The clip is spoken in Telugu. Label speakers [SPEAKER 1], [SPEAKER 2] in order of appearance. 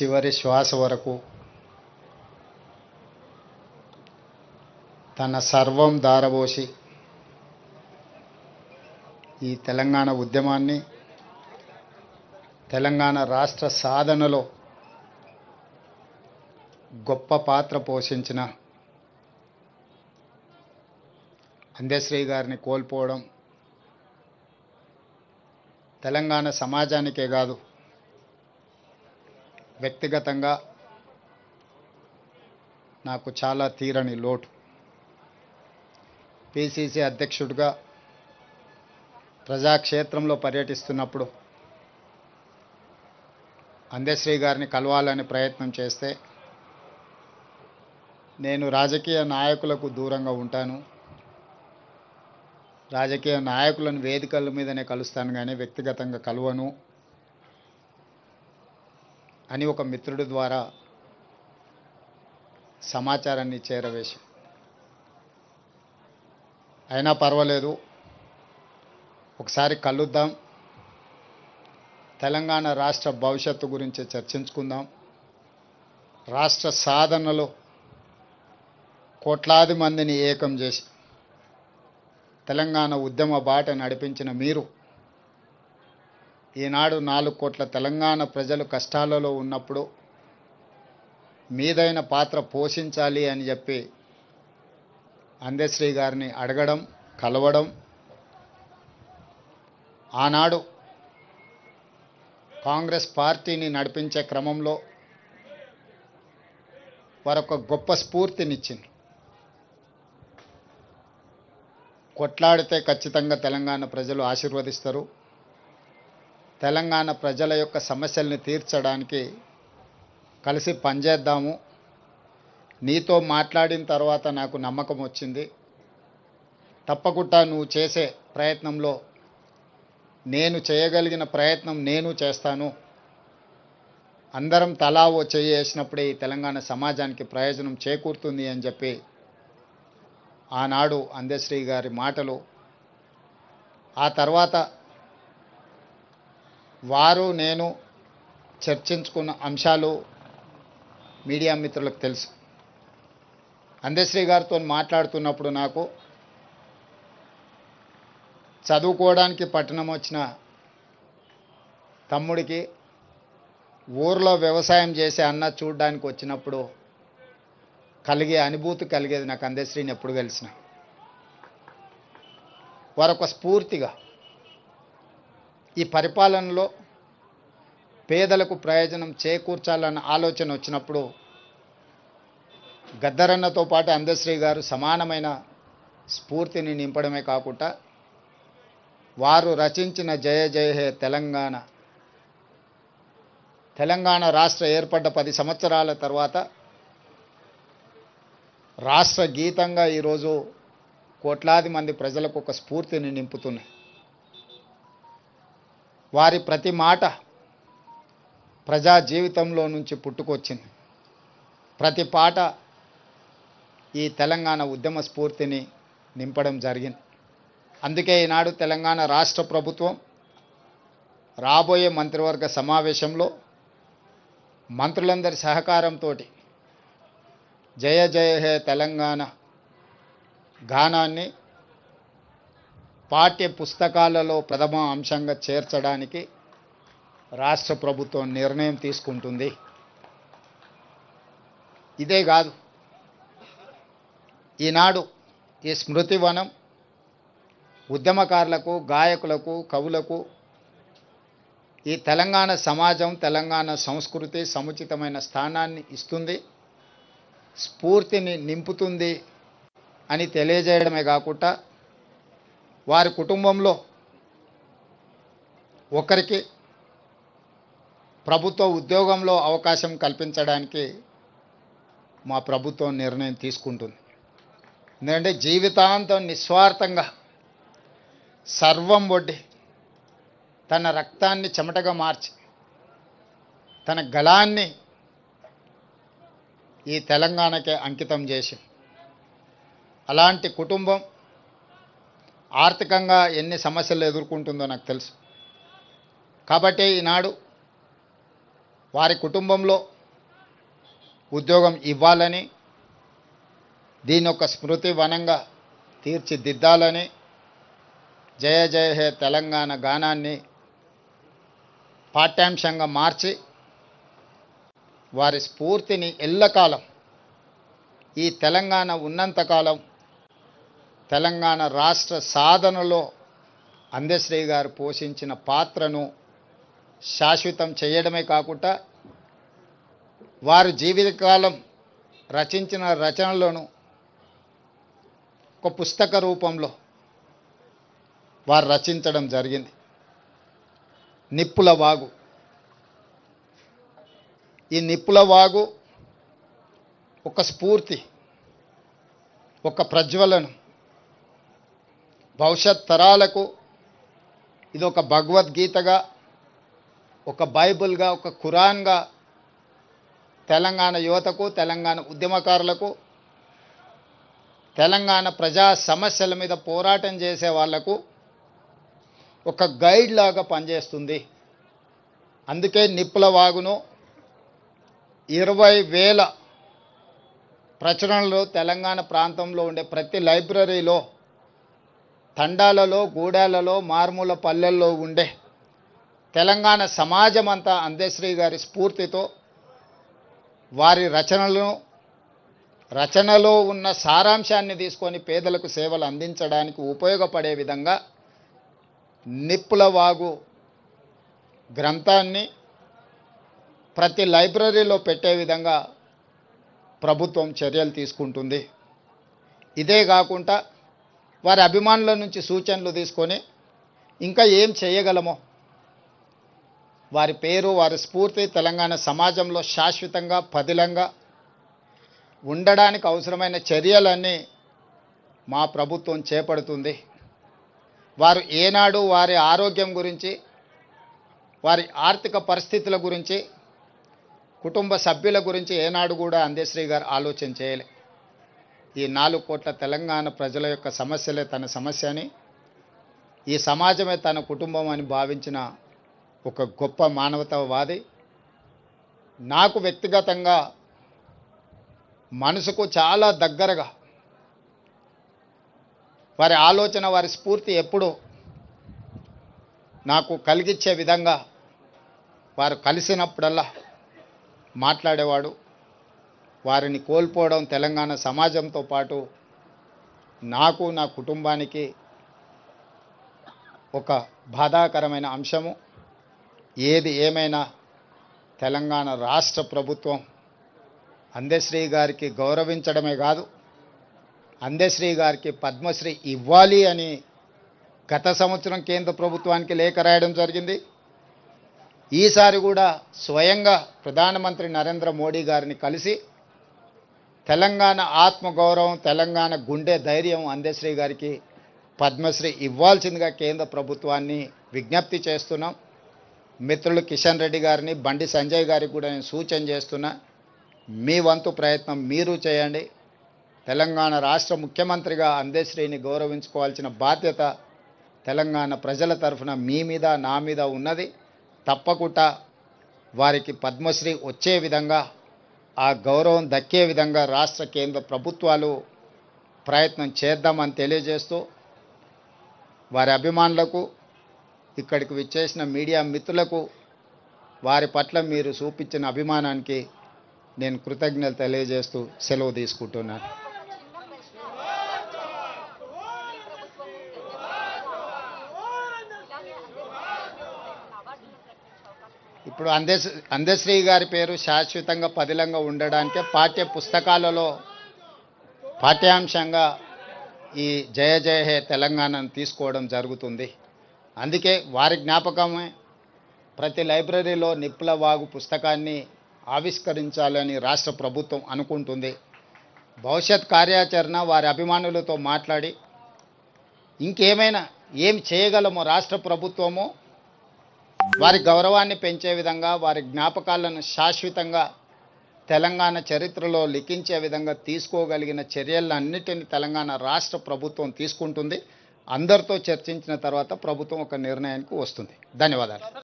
[SPEAKER 1] చివరి శ్వాస వరకు తన సర్వం దారబోసి ఈ తెలంగాణ ఉద్యమాన్ని తెలంగాణ రాష్ట్ర సాధనలో గొప్ప పాత్ర పోషించిన అందశ్రీ గారిని కోల్పోవడం తెలంగాణ సమాజానికే కాదు, వ్యక్తిగతంగా నాకు చాలా తీరని లోటు. పిసిసి అధ్యక్షుడిగా ప్రజాక్షేత్రంలో పర్యటిస్తున్నప్పుడు అందశ్రీ గారిని కలవాలని ప్రయత్నం చేస్తే నేను రాజకీయ నాయకులకు దూరంగా ఉంటాను, రాజకీయ నాయకులను వేదికల మీదనే కలుస్తాను కానీ వ్యక్తిగతంగా కలవను అని ఒక మిత్రుడి ద్వారా సమాచారాన్ని చేరవేసి, అయినా పర్వాలేదు ఒకసారి కలుద్దాం, తెలంగాణ రాష్ట్ర భవిష్యత్తు గురించి చర్చించుకుందాం, రాష్ట్ర సాధనలో కోట్లాది మందిని ఏకం చేసి తెలంగాణ ఉద్యమ బాట నడిపించిన మీరు ఈనాడు 4 కోట్ల తెలంగాణ ప్రజలు కష్టాలలో ఉన్నప్పుడు మీదైన పాత్ర పోషించాలి అని చెప్పి అందశ్రీ గారిని అడగడం, కలవడం, ఆనాడు కాంగ్రెస్ పార్టీని నడిపించే క్రమంలో వారొక గొప్ప స్ఫూర్తినిచ్చింది. కొట్లాడితే ఖచ్చితంగా తెలంగాణ ప్రజలు ఆశీర్వదిస్తారు, తెలంగాణ ప్రజల యొక్క సమస్యల్ని తీర్చడానికి కలిసి పనిచేద్దాము, నీతో మాట్లాడిన తర్వాత నాకు నమ్మకం వచ్చింది, తప్పకుండా నువ్వు చేసే ప్రయత్నంలో నేను చేయగలిగిన ప్రయత్నం నేను చేస్తాను, అందరం తలా ఓ చెయ్యి వేసినప్పుడే ఈ తెలంగాణ సమాజానికి ప్రయోజనం చేకూరుతుంది అని చెప్పి ఆనాడు అందశ్రీ గారి మాటలు, ఆ తర్వాత వారు నేను చర్చించుకున్న అంశాలు మీడియా మిత్రులకు తెలుసు. అందశ్రీ గారితో మాట్లాడుతున్నప్పుడు నాకు చదువుకోవడానికి పట్టణం వచ్చిన తమ్ముడికి ఊర్లో వ్యవసాయం చేసే అన్న చూడడానికి వచ్చినప్పుడు కలిగే అనుభూతి కలిగేది నాకు అందశ్రీని ఎప్పుడు కలిసిన. వారొక స్ఫూర్తిగా ఈ పరిపాలనలో పేదలకు ప్రయోజనం చేకూర్చాలన్న ఆలోచన వచ్చినప్పుడు గద్దరన్నతో పాటు అందశ్రీ గారు సమానమైన స్ఫూర్తిని నింపడమే కాకుండా వారు రచించిన జయ జయ హే తెలంగాణ, తెలంగాణ రాష్ట్ర ఏర్పడ్డ 10 సంవత్సరాల తర్వాత రాష్ట్ర గీతంగా ఈరోజు కోట్లాది మంది ప్రజలకు ఒక స్ఫూర్తిని నింపుతున్నాయి. వారి ప్రతి మాట ప్రజా జీవితంలో నుంచి పుట్టుకొచ్చింది, ప్రతి పాట ఈ తెలంగాణ ఉద్యమ స్ఫూర్తిని నింపడం జరిగింది. అందుకే ఈనాడు తెలంగాణ రాష్ట్ర ప్రభుత్వం రాబోయే మంత్రివర్గ సమావేశంలో మంత్రులందరి సహకారంతో జయ జయ హే తెలంగాణ గానాన్ని పాఠ్య పుస్తకాలలో ప్రథమ అంశంగా చేర్చడానికి రాష్ట్ర ప్రభుత్వం నిర్ణయం తీసుకుంటుంది. ఇదే కాదు, ఈనాడు ఈ స్మృతివనం ఉద్యమకారులకు, గాయకులకు, కవులకు ఈ తెలంగాణ సమాజం, తెలంగాణ సంస్కృతి సముచితమైన స్థానాన్ని ఇస్తుంది, స్ఫూర్తిని నింపుతుంది అని తెలియజేయడమే కాకుండా వారి కుటుంబంలో ఒకరికి ప్రభుత్వ ఉద్యోగంలో అవకాశం కల్పించడానికి మా ప్రభుత్వం నిర్ణయం తీసుకుంటుంది. ఎందుకంటే జీవితాంతం నిస్వార్థంగా సర్వం ఒడ్డి తన రక్తాన్ని చెమటగా మార్చి తన గళాన్ని ఈ తెలంగాణకే అంకితం చేసి, అలాంటి కుటుంబం ఆర్థికంగా ఎన్ని సమస్యలు ఎదుర్కొంటుందో నాకు తెలుసు. కాబట్టి ఈనాడు వారి కుటుంబంలో ఉద్యోగం ఇవ్వాలని, దీని ఒక స్మృతి వనంగా తీర్చిదిద్దాలని జయ జయ హే తెలంగాణ గానాన్ని పాఠ్యాంశంగా మార్చి వారి స్ఫూర్తిని ఎల్లకాలం, ఈ తెలంగాణ ఉన్నంతకాలం తెలంగాణ రాష్ట్ర సాధనలో అందశ్రీ గారు పోషించిన పాత్రను శాశ్వతం చేయడమే కాకుండా వారి జీవితకాలం రచించిన రచనలను ఒక పుస్తక రూపంలో వారు రచించడం జరిగింది. నిప్పుల వాగు. ఈ నిప్పుల వాగు ఒక స్ఫూర్తి, ఒక ప్రజ్వలన, భవిష్యత్ తరాలకు ఇది ఒక భగవద్గీతగా, ఒక బైబిల్గా, ఒక ఖురాన్గా తెలంగాణ యువతకు, తెలంగాణ ఉద్యమకారులకు, తెలంగాణ ప్రజా సమస్యల మీద పోరాటం చేసే వాళ్లకు ఒక గైడ్ లాగా పనిచేస్తుంది. అందుకే నిప్పుల వాగును 20,000 ప్రచురణలు తెలంగాణ ప్రాంతంలో ఉండే ప్రతి లైబ్రరీలో, తండాలలో, గూడాలలో, మారుమూల పల్లెల్లో ఉండే తెలంగాణ సమాజం అంతా అందశ్రీ గారి స్ఫూర్తితో వారి రచనలో ఉన్న సారాంశాన్ని తీసుకొని పేదలకు సేవలు అందించడానికి ఉపయోగపడే విధంగా నిప్పుల వాగు గ్రంథాన్ని ప్రతి లైబ్రరీలో పెట్టే విధంగా ప్రభుత్వం చర్యలు తీసుకుంటుంది. ఇదే కాకుండా వారి అభిమానుల నుంచి సూచనలు తీసుకొని ఇంకా ఏం చేయగలమో, వారి పేరు, వారి స్ఫూర్తి తెలంగాణ సమాజంలో శాశ్వతంగా పదిలంగా ఉండడానికి అవసరమైన చర్యలన్నీ మా ప్రభుత్వం చేపడుతుంది. వారు ఏనాడు వారి ఆరోగ్యం గురించి, వారి ఆర్థిక పరిస్థితుల గురించి, కుటుంబ సభ్యుల గురించి ఏనాడు కూడా అందశ్రీ గారు ఆలోచన చేయలే. ఈ 4 కోట్ల తెలంగాణ ప్రజల యొక్క సమస్యలే తన సమస్య అని, ఈ సమాజమే తన కుటుంబం అని భావించిన ఒక గొప్ప మానవతావాది. నాకు వ్యక్తిగతంగా మనసుకు చాలా దగ్గరగా వారి ఆలోచన, వారి స్ఫూర్తి ఎప్పుడు నాకు కలిగించే విధంగా వారు కలిసినప్పుడల్లా మాట్లాడేవాడు. వారిని కోల్పోవడం తెలంగాణ సమాజంతో పాటు నాకు, నా కుటుంబానికి ఒక బాధాకరమైన అంశము. ఏది ఏమైనా తెలంగాణ రాష్ట్ర ప్రభుత్వం అందశ్రీ గారికి గౌరవించడమే కాదు, అందశ్రీ గారికి పద్మశ్రీ ఇవ్వాలి అని గత సంవత్సరం కేంద్ర ప్రభుత్వానికి లేఖ రాయడం జరిగింది. ఈసారి కూడా స్వయంగా ప్రధానమంత్రి నరేంద్ర మోడీ గారిని కలిసి తెలంగాణ ఆత్మగౌరవం, తెలంగాణ గుండె ధైర్యం అందశ్రీ గారికి పద్మశ్రీ ఇవ్వాల్సిందిగా కేంద్ర ప్రభుత్వాన్ని విజ్ఞప్తి చేస్తున్నాం. మిత్రులు కిషన్ రెడ్డి గారిని, బండి సంజయ్ గారికి కూడా నేను సూచన చేస్తున్నా, మీ వంతు ప్రయత్నం మీరు చేయండి. తెలంగాణ రాష్ట్ర ముఖ్యమంత్రిగా అందశ్రీని గౌరవించుకోవాల్సిన బాధ్యత తెలంగాణ ప్రజల తరఫున మీ మీద, నా మీద ఉన్నది. తప్పకుండా వారికి పద్మశ్రీ వచ్చే విధంగా, ఆ గౌరవం దక్కే విధంగా రాష్ట్ర కేంద్ర ప్రభుత్వాలు ప్రయత్నం చేద్దామని తెలియజేస్తూ, వారి అభిమానులకు, ఇక్కడికి విచ్చేసిన మీడియా మిత్రులకు వారి పట్ల మీరు చూపించిన అభిమానానికి నేను కృతజ్ఞతలు తెలియజేస్తూ సెలవు తీసుకుంటున్నాను. ఇప్పుడు అందశ్రీ గారి పేరు శాశ్వతంగా పదిలంగా ఉండడానికే పాఠ్య పుస్తకాలలో పాఠ్యాంశంగా ఈ జయ జయ హే తెలంగాణను తీసుకోవడం జరుగుతుంది. అందుకే వారి జ్ఞాపకమే ప్రతి లైబ్రరీలో నిప్పుల వాగు పుస్తకాన్ని ఆవిష్కరించాలని రాష్ట్ర ప్రభుత్వం అనుకుంటుంది. భవిష్యత్ కార్యాచరణ వారి అభిమానులతో మాట్లాడి ఇంకేమైనా ఏం చేయగలమో రాష్ట్ర ప్రభుత్వము వారి గౌరవాన్ని పెంచే విధంగా, వారి జ్ఞాపకాలను శాశ్వతంగా తెలంగాణ చరిత్రలో లిఖించే విధంగా తీసుకోగలిగిన చర్యలన్నిటిని తెలంగాణ రాష్ట్ర ప్రభుత్వం తీసుకుంటుంది. అందరితో చర్చించిన తర్వాత ప్రభుత్వం ఒక నిర్ణయానికి వస్తుంది. ధన్యవాదాలు.